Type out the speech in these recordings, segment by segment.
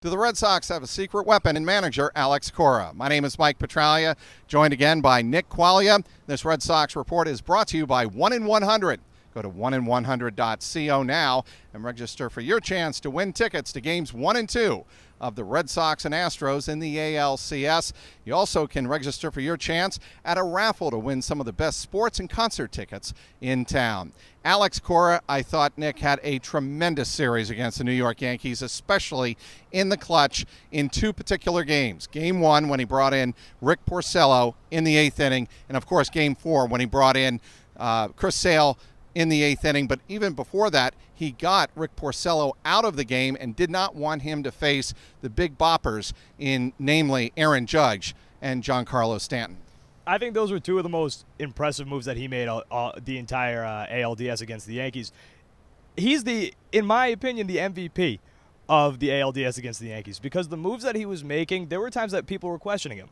Do the Red Sox have a secret weapon in manager Alex Cora? My name is Mike Petraglia, joined again by Nick Quaglia. This Red Sox report is brought to you by 1 in 100. Go to 1in100.co now and register for your chance to win tickets to games 1 and 2 of the Red Sox and Astros in the ALCS. You also can register for your chance at a raffle to win some of the best sports and concert tickets in town. Alex Cora, I thought, Nick, had a tremendous series against the New York Yankees, especially in the clutch in two particular games. Game 1 when he brought in Rick Porcello in the 8th inning, and of course Game 4 when he brought in Chris Sale in the 8th inning. But even before that, he got Rick Porcello out of the game and did not want him to face the big boppers in, namely, Aaron Judge and Giancarlo Stanton. I think those were two of the most impressive moves that he made the entire ALDS against the Yankees. He's in my opinion, the MVP of the ALDS against the Yankees, because the moves that he was making, there were times that people were questioning him,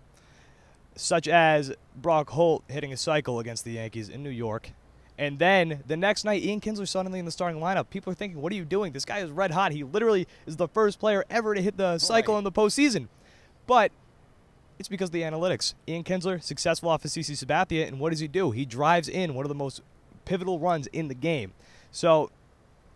such as Brock Holt hitting a cycle against the Yankees in New York. And then the next night, Ian Kinsler suddenly in the starting lineup. People are thinking, what are you doing? This guy is red hot. He literally is the first player ever to hit the cycle in the postseason. But it's because of the analytics. Ian Kinsler, successful off of CC Sabathia, and what does he do? He drives in one of the most pivotal runs in the game. So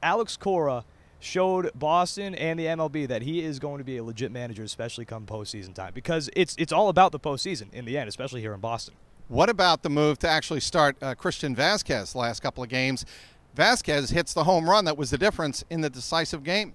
Alex Cora showed Boston and the MLB that he is going to be a legit manager, especially come postseason time, because it's all about the postseason in the end, especially here in Boston. What about the move to actually start Christian Vazquez the last couple of games? Vazquez hits the home run that was the difference in the decisive game.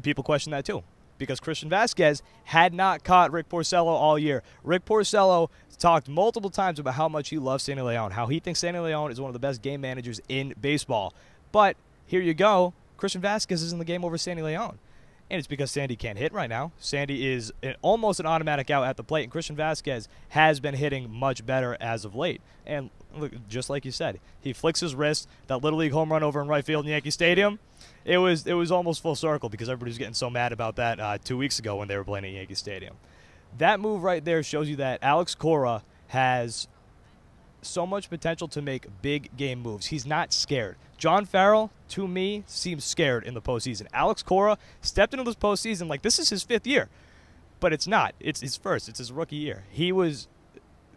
People question that too, because Christian Vazquez had not caught Rick Porcello all year. Rick Porcello talked multiple times about how much he loves Sandy Leon, how he thinks Sandy Leon is one of the best game managers in baseball. But here you go, Christian Vazquez is in the game over Sandy Leon. And it's because Sandy can't hit right now. Sandy is almost an automatic out at the plate, and Christian Vazquez has been hitting much better as of late. And look, just like you said, he flicks his wrist, that Little League home run over in right field in Yankee Stadium. It was almost full circle, because everybody was getting so mad about that 2 weeks ago when they were playing at Yankee Stadium. That move right there shows you that Alex Cora has so much potential to make big game moves. He's not scared. John Farrell, to me, seems scared in the postseason. Alex Cora stepped into this postseason like this is his 5th year, but it's not. It's his first. It's his rookie year. He was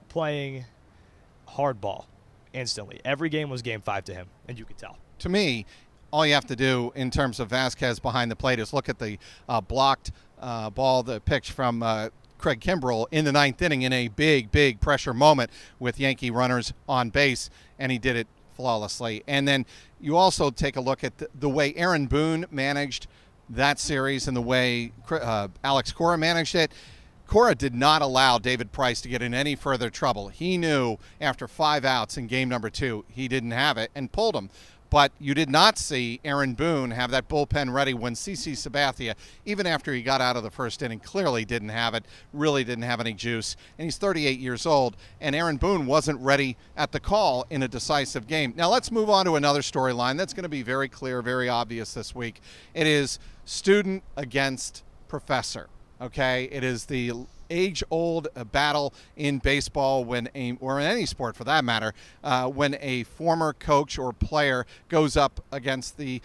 playing hardball instantly. Every game was Game 5 to him, and you could tell. To me, all you have to do in terms of Vazquez behind the plate is look at the blocked ball, the pitch from Craig Kimbrell in the 9th inning in a big pressure moment with Yankee runners on base, and he did it flawlessly. And then you also take a look at the way Aaron Boone managed that series and the way Alex Cora managed it. Cora did not allow David Price to get in any further trouble. He knew after 5 outs in game number 2 he didn't have it and pulled him. But you did not see Aaron Boone have that bullpen ready when CC Sabathia, even after he got out of the first inning, clearly didn't have it, really didn't have any juice. And he's 38 years old, and Aaron Boone wasn't ready at the call in a decisive game. Now let's move on to another storyline that's going to be very clear, very obvious this week. It is student against professor. Okay, it is the age-old battle in baseball or in any sport for that matter, when a former coach or player goes up against the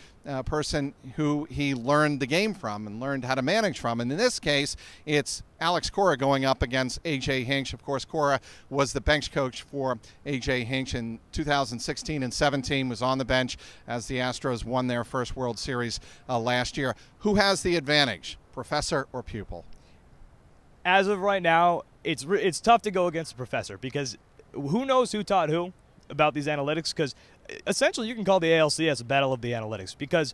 person who he learned the game from and learned how to manage from. And in this case, it's Alex Cora going up against A.J. Hinch. Of course, Cora was the bench coach for A.J. Hinch in 2016 and 17, was on the bench as the Astros won their first World Series last year. Who has the advantage, professor or pupil? As of right now, it's tough to go against the professor, because who knows who taught who about these analytics, because essentially you can call the ALCS a battle of the analytics, because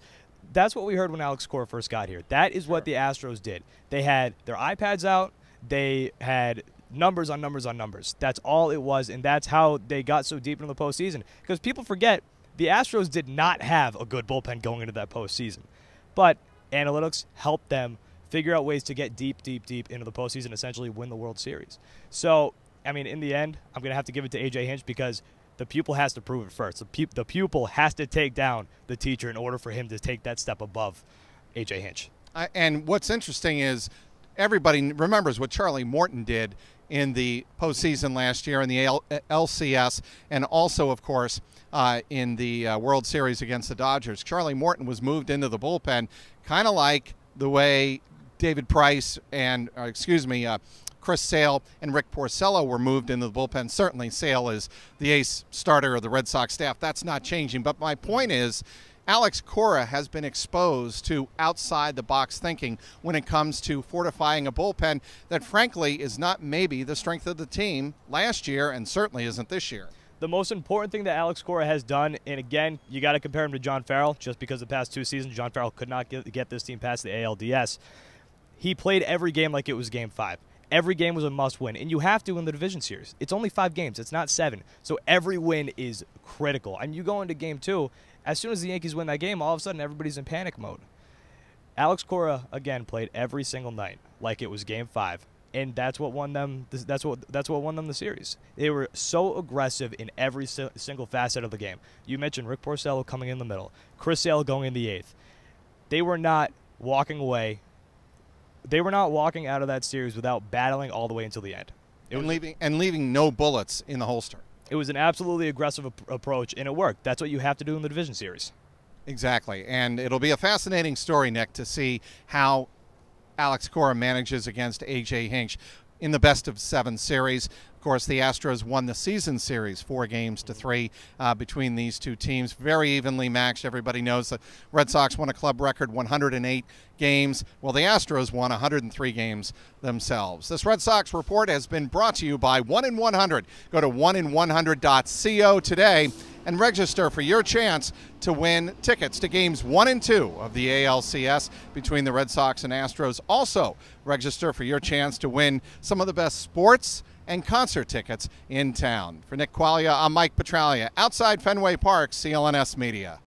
that's what we heard when Alex Cora first got here. That is what the Astros did. They had their iPads out. They had numbers on numbers on numbers. That's all it was, and that's how they got so deep into the postseason, because people forget the Astros did not have a good bullpen going into that postseason, but analytics helped them figure out ways to get deep into the postseason, essentially win the World Series. So, I mean, in the end, I'm going to have to give it to A.J. Hinch, because the pupil has to prove it first. The pupil has to take down the teacher in order for him to take that step above A.J. Hinch. And what's interesting is everybody remembers what Charlie Morton did in the postseason last year in the LCS, and also, of course, in the World Series against the Dodgers. Charlie Morton was moved into the bullpen kind of like the way David Price and, Chris Sale and Rick Porcello were moved into the bullpen. Certainly Sale is the ace starter of the Red Sox staff. That's not changing. But my point is, Alex Cora has been exposed to outside-the-box thinking when it comes to fortifying a bullpen that, frankly, is not maybe the strength of the team last year and certainly isn't this year. The most important thing that Alex Cora has done, and again, you got to compare him to John Farrell, just because the past 2 seasons, John Farrell could not get this team past the ALDS. He played every game like it was Game 5. Every game was a must-win, and you have to in the division series. It's only 5 games. It's not 7. So every win is critical. And you go into Game 2, as soon as the Yankees win that game, all of a sudden everybody's in panic mode. Alex Cora, again, played every single night like it was Game 5. And that's what won them. That's what won them the series. They were so aggressive in every single facet of the game. You mentioned Rick Porcello coming in the middle, Chris Sale going in the 8th. They were not walking away. They were not walking out of that series without battling all the way until the end. Leaving no bullets in the holster. It was an absolutely aggressive approach, and it worked. That's what you have to do in the division series. Exactly, and it'll be a fascinating story, Nick, to see how Alex Cora manages against A.J. Hinch in the best-of-7 series. Of course, the Astros won the season series 4-3 between these two teams. Very evenly matched. Everybody knows the Red Sox won a club record 108 games. Well, the Astros won 103 games themselves. This Red Sox report has been brought to you by 1-in-100. Go to 1in100.co today and register for your chance to win tickets to games 1 and 2 of the ALCS between the Red Sox and Astros. Also, register for your chance to win some of the best sports and concert tickets in town. For Nick Quaglia, I'm Mike Petraglia, outside Fenway Park, CLNS Media.